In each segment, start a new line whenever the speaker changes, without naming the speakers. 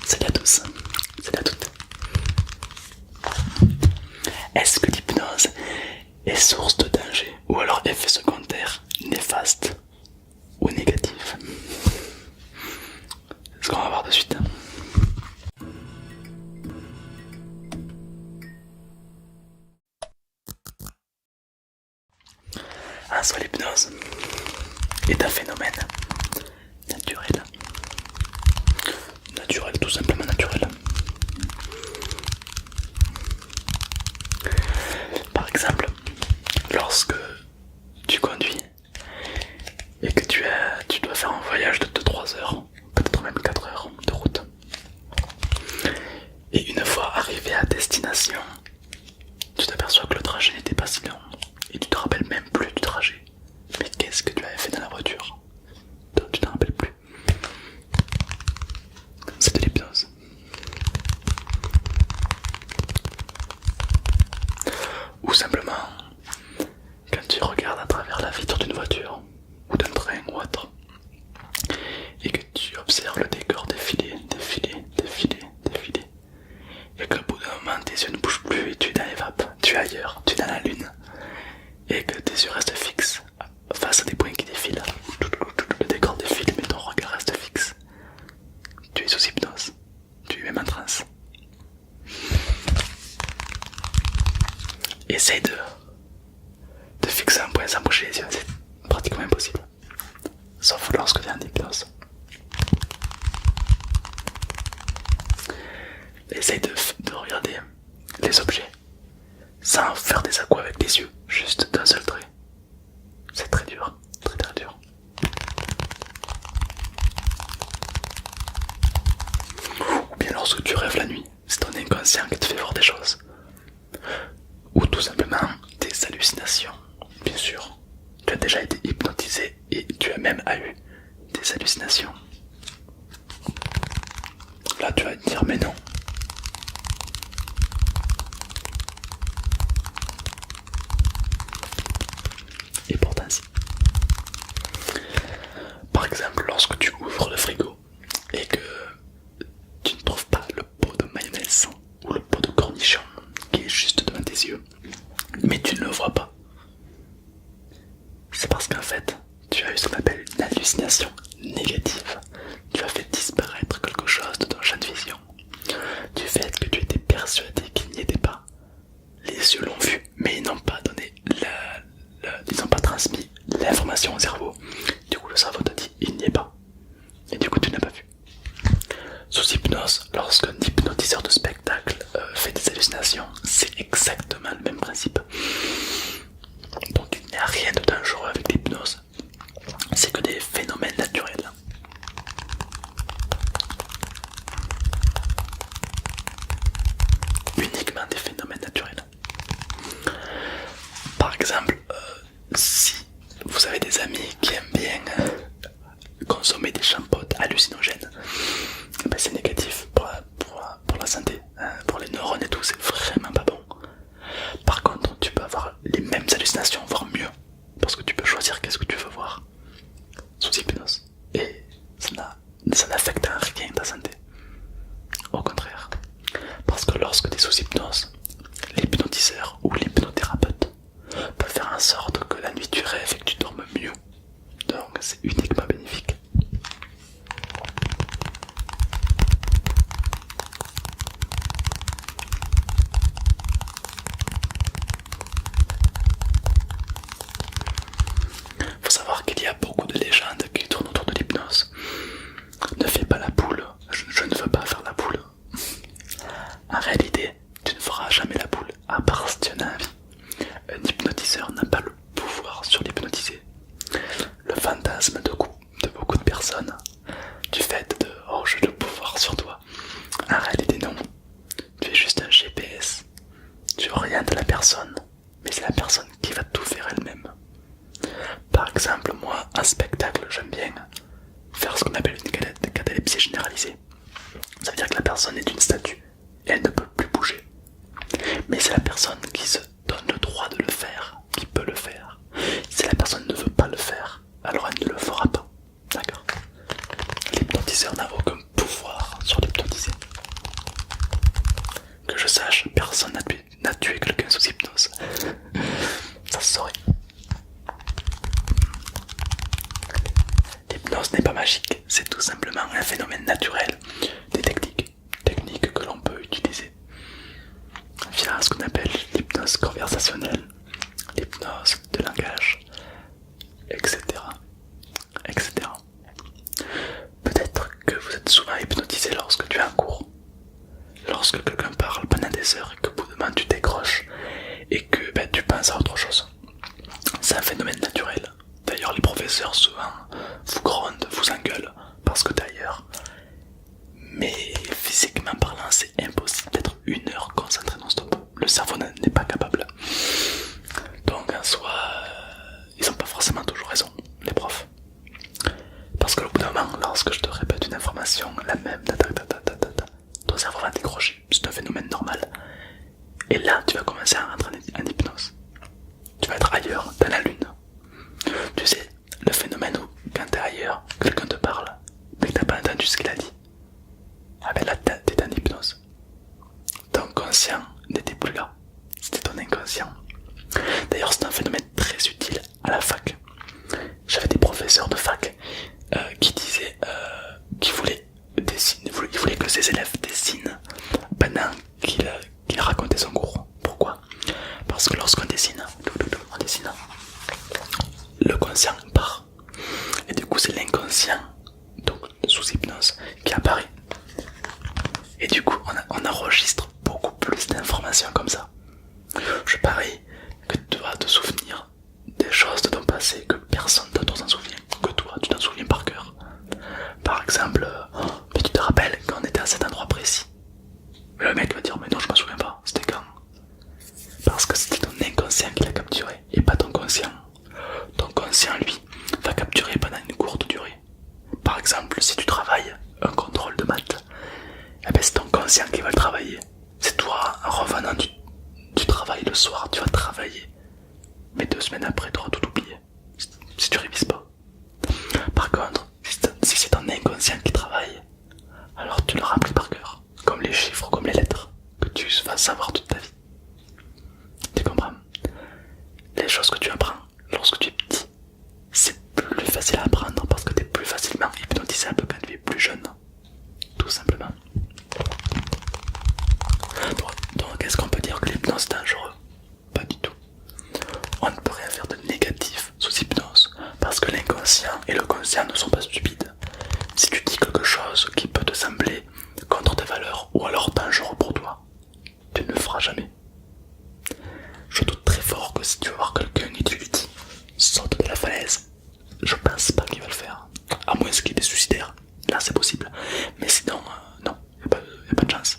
Salut à tous, salut à toutes. Est-ce que l'hypnose est source de danger ou alors effet secondaire néfaste ou négatif? C'est ce qu'on va voir de suite. En soi, l'hypnose est un phénomène naturel. Naturel, tout simplement naturel. Par exemple, lorsque tu conduis et que tu dois faire un voyage de 2-3 heures, peut-être même 4 heures de route, et une fois arrivé à destination, tu t'aperçois que le trajet n'était pas si long et tu te rappelles même plus du trajet. Mais qu'est-ce que tu avais fait dans la voiture? Tu t'en rappelles plus. C'est de l'hypnose. Ou simplement, quand tu regardes à travers la vitre d'une voiture, ou d'un train ou autre, et que tu observes le décor défiler, défiler, défiler, défiler, et qu'au bout d'un moment tes yeux ne bougent plus et tu es dans les vapes, tu es ailleurs, tu es dans la lune, et que tes yeux restent fixes face à des points qui défilent, le décor défile mais ton regard reste fixe, tu es sous hypnose, tu es même en transe. Essaye de fixer un point sans bouger les yeux, c'est pratiquement impossible. Sauf lorsque tu es en hypnose. Essaye de regarder les objets sans faire des accros avec les yeux, juste d'un seul trait. C'est très dur, très très dur. Ou bien lorsque tu rêves la nuit, c'est ton inconscient qui te fait voir des choses. Ou tout simplement des hallucinations, bien sûr. Tu as déjà été hypnotisé et tu as même eu des hallucinations. Là tu vas te dire mais non. Et pourtant si. Par exemple, lorsque tu ouvres le frigo et que tu ne trouves pas le pot de mayonnaise ou le pot de cornichon qui est juste devant tes yeux, mais tu ne le vois pas, c'est parce qu'en fait tu as eu ce qu'on appelle une hallucination négative. Tu as fait disparaître quelque chose de ton champ de vision, du fait que tu étais persuadé qu'il n'y était pas. Les yeux l'ont vu mais ils n'ont pas donné ils n'ont pas transmis l'information au cerveau. Du coup le cerveau te dit il n'y est pas, et du coup tu n'as pas vu. Sous hypnose, lorsqu'un hypnotiseur de spectacle fait des hallucinations, c'est exactement le même principe. Donc il n'y a rien de dangereux avec l'hypnose, c'est que des phénomènes naturels. Uniquement des phénomènes naturels. Par exemple, si vous avez des amis qui aiment bien consommer des shampoings hallucinogènes, ben c'est négatif pour la santé, hein, pour les neurones et tout, c'est vraiment pas bon. Par contre, tu peux avoir les mêmes hallucinations, voire mieux, parce que tu peux choisir qu'est-ce que tu veux voir sous hypnose, et ça n'affecte en rien ta santé. Au contraire, parce que lorsque tu es sous hypnose, l'hypnotiseur ou l'hypnothérapeute peut faire en sorte que la nuit tu rêves et que tu dormes mieux. Donc c'est uniquement bénéfique. Faut savoir qu'il y a beaucoup de légendes qui tournent autour de l'hypnose. Ne fais pas la poule, je ne veux pas faire la poule. En réalité, tu ne feras jamais la poule, à part si tu en as envie. Un hypnotiseur n'a pas le pouvoir sur l'hypnotisé. Le fantasme de beaucoup de personnes, du fait de oh j'ai le pouvoir sur toi. En réalité non, tu es juste un GPS. Tu orientes la personne, mais c'est la personne qui va tout faire elle-même. Par exemple, moi, en spectacle, j'aime bien faire ce qu'on appelle une catalepsie généralisée. Ça veut dire que la personne est une statue et elle ne peut plus bouger. Mais c'est la personne qui se donne le droit de le faire, qui peut le faire. Si la personne ne veut pas le faire, alors elle ne le fera pas. D'accord? L'hypnotiseur n'a aucun pouvoir sur l'hypnotisé. personne n'a tué quelqu'un sous hypnose. Ça se saurait. L'hypnose n'est pas magique, c'est tout simplement un phénomène naturel. Des techniques que l'on peut utiliser via ce qu'on appelle l'hypnose conversationnelle, l'hypnose de langage, etc. etc. Peut-être que vous êtes souvent hypnotisé lorsque tu es en cours, lorsque quelqu'un parle pendant des heures et que au bout d'un moment tu décroches et que tu penses à autre chose. C'est un phénomène naturel. D'ailleurs les professeurs souvent vous grondent, vous engueulent parce que t'es ailleurs. Mais physiquement parlant c'est impossible d'être une heure concentré non-stop. Le cerveau n'est pas capable. Donc en soi, ils ont pas forcément toujours raison, les profs. Parce que au bout d'un moment, lorsque je te répète une information, la même, ton cerveau va décrocher. C'est un phénomène normal. Et là, tu vas commencer à rentrer en hypnose. Tu vas être ailleurs, dans la lune. Tu sais, le phénomène où, quand t'es ailleurs, quelqu'un te parle, mais que t'as pas entendu ce qu'il a dit. Ah ben là, t'es en hypnose. Ton conscient n'était plus là. C'était ton inconscient. D'ailleurs, c'est un phénomène très utile à la fac. J'avais des professeurs de fac qui disaient qu'ils voulaient que ses élèves dessinent pendant qu'il racontait son cours. Pourquoi? Parce que lorsqu'on dessine, le conscient part. Et du coup, c'est l'inconscient, donc sous hypnose, qui apparaît. Et du coup, on enregistre beaucoup plus d'informations comme ça. Je parie que tu vas te souvenir des choses de ton passé que personne d'autre s'en souvient, que toi tu t'en souviens par cœur. Par exemple, mais tu te rappelles quand on était à cet endroit précis. Mais le mec va dire mais non je m'en souviens pas, c'était quand? Parce que c'était ton inconscient qui l'a capturé et pas ton conscient. Ton conscient lui va capturer pendant une courte durée. Par exemple si tu travailles un contrôle de maths, eh ben c'est ton conscient qui va le travailler. C'est toi en revenant du travail le soir, tu vas travailler. Mais 2 semaines après, tu auras tout oublié, si tu révises pas. Par contre, si c'est ton inconscient qui travaille, alors tu l'auras appris par cœur, comme les chiffres, comme les lettres, que tu vas savoir toute ta vie. Tu comprends? Les choses que tu apprends lorsque tu es petit, c'est plus facile à apprendre parce que tu es plus facilement hypnotisable quand tu es plus jeune. Tout simplement. Donc est-ce qu'on peut dire que l'hypnose est dangereux? Pas du tout. On ne peut rien faire de négatif sous hypnose parce que l'inconscient et le conscient ne sont pas stupides. Si tu dis quelque chose qui peut te sembler contre tes valeurs ou alors dangereux pour toi, tu ne le feras jamais. Je doute très fort que si tu vas voir quelqu'un et tu lui dis saute de la falaise, je pense pas qu'il va le faire. À moins qu'il y ait des suicidaires, là c'est possible. Mais sinon, non, il n'y a pas de chance.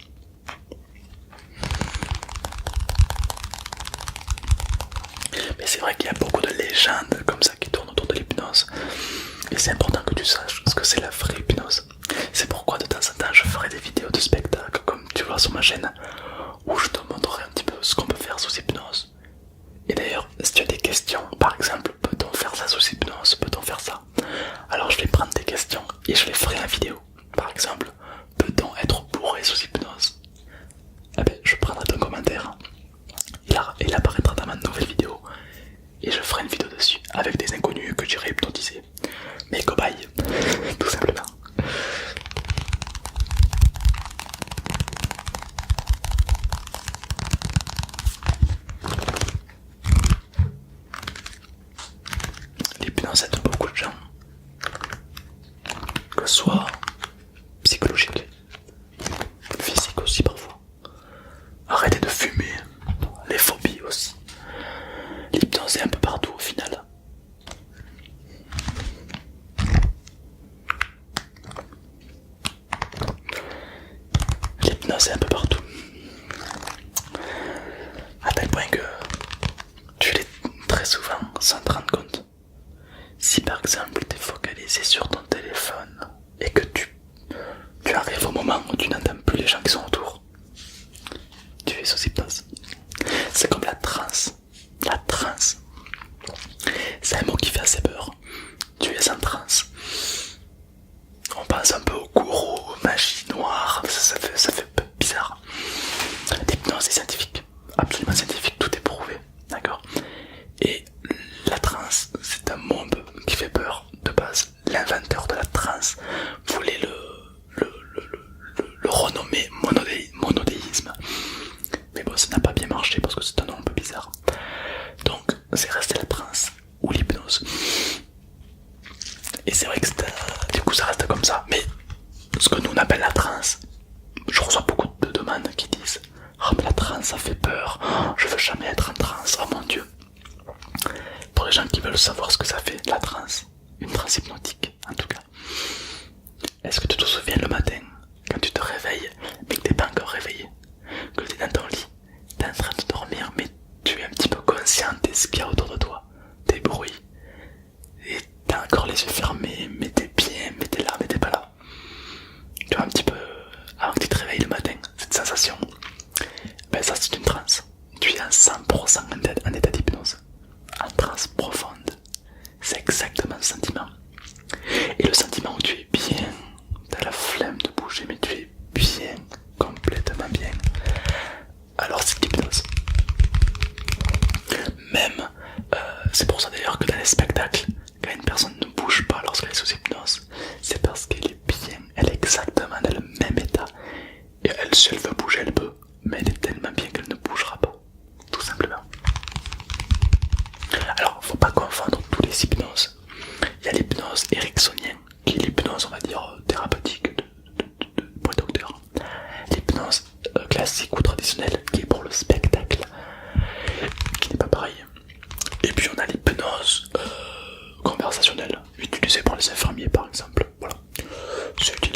Mais c'est vrai qu'il y a beaucoup de légendes comme ça qui tournent autour de l'hypnose. Et c'est important que tu saches ce que c'est la vraie hypnose. C'est pourquoi de temps en temps je ferai des vidéos de spectacle comme tu vois sur ma chaîne, où je te montrerai un petit peu ce qu'on peut faire sous hypnose. Et d'ailleurs, si tu as des questions, par exemple, peut-on faire ça sous hypnose, peut-on faire ça? Alors je vais prendre tes questions et je les ferai en vidéo. Par exemple, peut-on être bourré sous hypnose? Eh ben, je prendrai ton commentaire. Il apparaîtra dans ma nouvelle vidéo et je ferai une vidéo dessus avec des inconnus que j'irai hypnotiser. Mes cobayes, tout simplement. L'hypnose aide beaucoup de gens, que ce soit psychologique, physique aussi parfois. Arrêtez de fumer, les phobies aussi. L'hypnose est un peu partout au final. L'hypnose est un peu partout. À tel point que tu l'es très souvent sans te rendre compte. Si par exemple tu es focalisé sur ton téléphone et que tu arrives au moment où tu n'entends plus les gens qui sont autour, tu es sous hypnose. C'est comme la transe. La transe. C'est un mot qui fait assez peur. Tu es en transe. On pense un peu au gourou, magie noire, ça fait bizarre. L'hypnose est scientifique. nous on appelle la transe. Je reçois beaucoup de demandes qui disent oh mais la transe ça fait peur, oh, je veux jamais être en transe, oh mon dieu. Pour les gens qui veulent savoir ce que ça fait, la transe, une transe hypnotique en tout cas. Est-ce que tu te souviens le matin, quand tu te réveilles, mais que t'es pas encore réveillé, que tu es dans ton lit, t'es en train de dormir, mais tu es un petit peu conscient de ce qu'il y a autour de toi, des bruits, et t'as encore les yeux fermés, mais t'es bien, mais t'es là, mais t'es pas là. Tu vois un petit peu, avant que tu te réveilles le matin, cette sensation, ben ça c'est une transe. Tu es à 100% en état d'hypnose, en transe profonde. C'est exactement ce sentiment. Et le sentiment où tu es bien, t'as la flemme de bouger, mais tu es bien, complètement bien. Alors c'est l'hypnose. Même, c'est pour ça d'ailleurs que dans les spectacles, quand une personne ne bouge pas lorsqu'elle est sous hypnose, c'est parce qu'elle est bien, elle est exactement dans le même état. Et elle, si elle veut bouger, elle peut, mais elle est tellement bien qu'elle ne bougera pas, tout simplement. Alors, faut pas confondre tous les hypnoses. Il y a l'hypnose ericksonienne, qui est l'hypnose, on va dire, thérapeutique pour les docteurs. L'hypnose classique ou traditionnelle, qui est pour le spectacle, qui n'est pas pareil. Et puis on a l'hypnose conversationnelle, utilisée par les infirmiers par exemple. Voilà, c'est utile.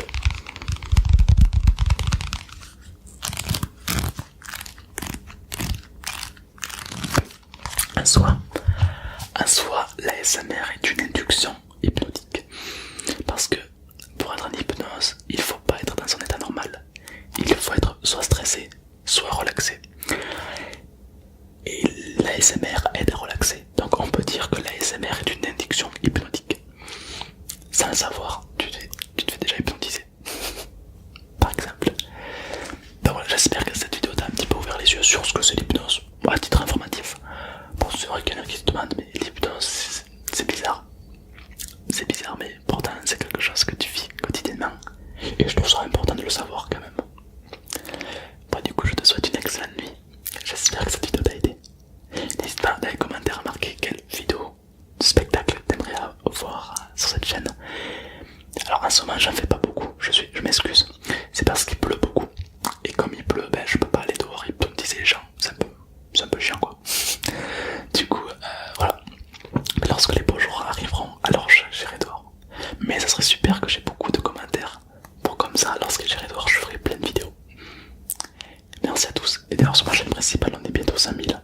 En soi, l'ASMR est une induction hypnotique. Parce que pour être en hypnose, il faut pas être dans son état normal. Il faut être soit stressé, soit relaxé. Et l'ASMR aide à relaxer. Donc on peut dire que l'ASMR est une induction hypnotique. Sans le savoir, tu te fais déjà hypnotiser. Par exemple. Ben voilà, j'espère que cette vidéo t'a un petit peu ouvert les yeux sur ce que c'est l'hypnose. À titre informatif. Bon, c'est vrai qu'il y en a qui se demandent, mais l'hypnose, c'est bizarre. C'est bizarre, mais pourtant c'est quelque chose que tu vis quotidiennement. Et je trouve ça important de le savoir quand même. Bon, du coup, je te souhaite une excellente nuit. J'espère que cette vidéo t'a aidé. N'hésite pas dans les commentaires à marquer quelle vidéo de spectacle t'aimerais voir sur cette chaîne. Alors en ce moment, j'en fais pas beaucoup, je m'excuse. C'est parce qu'il pleut beaucoup. Et comme il pleut, ben je peux pas aller dehors hypnotiser les gens. C'est un peu chiant quoi. Du coup, voilà. Mais lorsque les beaux jours arriveront, alors j'irai dehors. Mais ça serait super que j'ai beaucoup de commentaires. Pour comme ça, lorsque j'irai dehors, je ferai plein de vidéos. Merci à tous. Et d'ailleurs sur ma chaîne principale, on est bientôt 5000.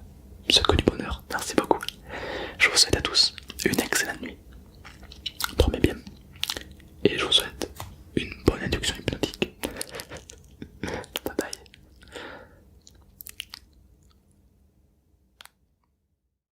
C'est que du bonheur. Merci beaucoup. Je vous souhaite à tous une excellente nuit.